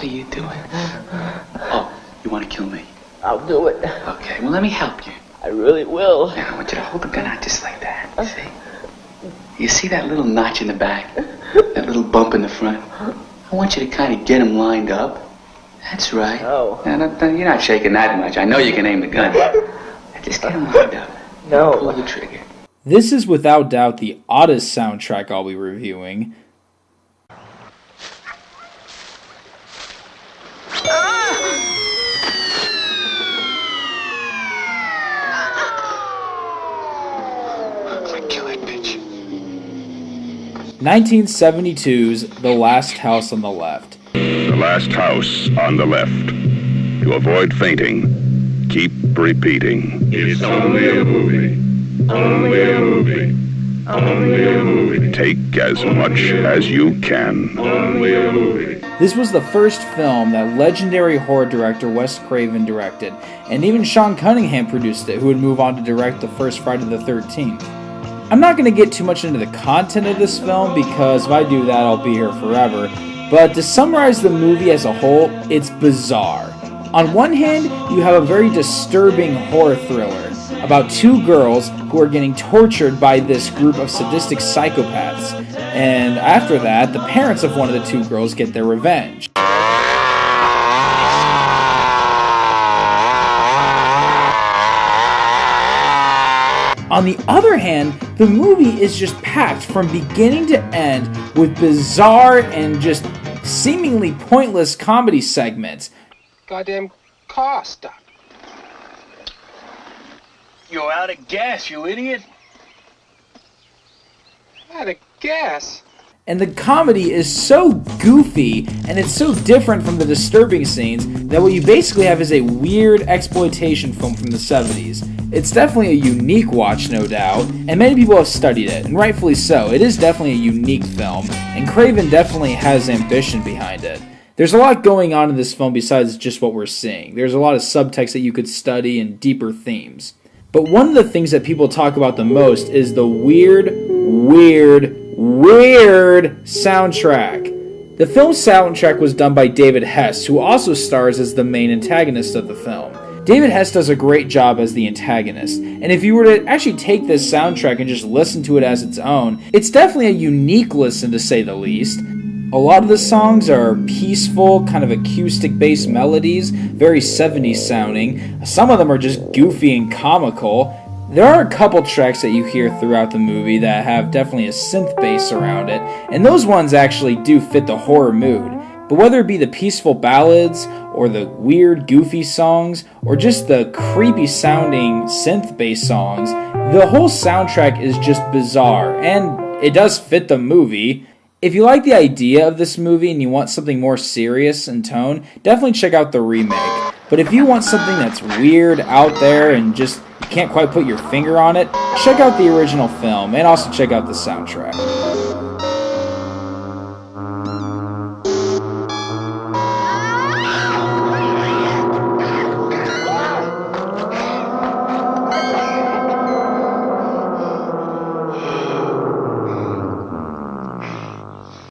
hell are you doing? Oh, you want to kill me? I'll do it. Okay, well, let me help you. I really will. Now, I want you to hold the gun out just like that. You see? You see that little notch in the back? That little bump in the front? I want you to kind of get him lined up. That's right. No. Now, you're not shaking that much. I know you can aim the gun. Just get him lined up. No. Pull the trigger. This is without doubt the oddest soundtrack I'll be reviewing. Kill that bitch. 1972's The Last House on the Left. The last house on the left. To avoid fainting, keep repeating. It's only a movie. Only a movie. Only a movie. Take as much as you can. Only a movie. This was the first film that legendary horror director Wes Craven directed, and even Sean Cunningham produced it, who would move on to direct the first Friday the 13th. I'm not going to get too much into the content of this film, because if I do that, I'll be here forever, but to summarize the movie as a whole, it's bizarre. On one hand, you have a very disturbing horror thriller about two girls who are getting tortured by this group of sadistic psychopaths, and after that, the parents of one of the two girls get their revenge. On the other hand, the movie is just packed from beginning to end with bizarre and just seemingly pointless comedy segments. Goddamn car stopped. You're out of gas, you idiot. Out of gas. And the comedy is so goofy, and it's so different from the disturbing scenes, that what you basically have is a weird exploitation film from the 70s. It's definitely a unique watch, no doubt, and many people have studied it, and rightfully so. It is definitely a unique film, and Craven definitely has ambition behind it. There's a lot going on in this film besides just what we're seeing. There's a lot of subtext that you could study and deeper themes. But one of the things that people talk about the most is the weird soundtrack. The film's soundtrack was done by David Hess, who also stars as the main antagonist of the film. David Hess does a great job as the antagonist, and if you were to actually take this soundtrack and just listen to it as its own, it's definitely a unique listen to say the least. A lot of the songs are peaceful, kind of acoustic-based melodies, very 70s sounding. Some of them are just goofy and comical. There are a couple tracks that you hear throughout the movie that have definitely a synth bass around it, and those ones actually do fit the horror mood. But whether it be the peaceful ballads, or the weird, goofy songs, or just the creepy-sounding synth-based songs, the whole soundtrack is just bizarre, and it does fit the movie. If you like the idea of this movie and you want something more serious in tone, definitely check out the remake. But if you want something that's weird, out there, and just you can't quite put your finger on it, check out the original film, and also check out the soundtrack.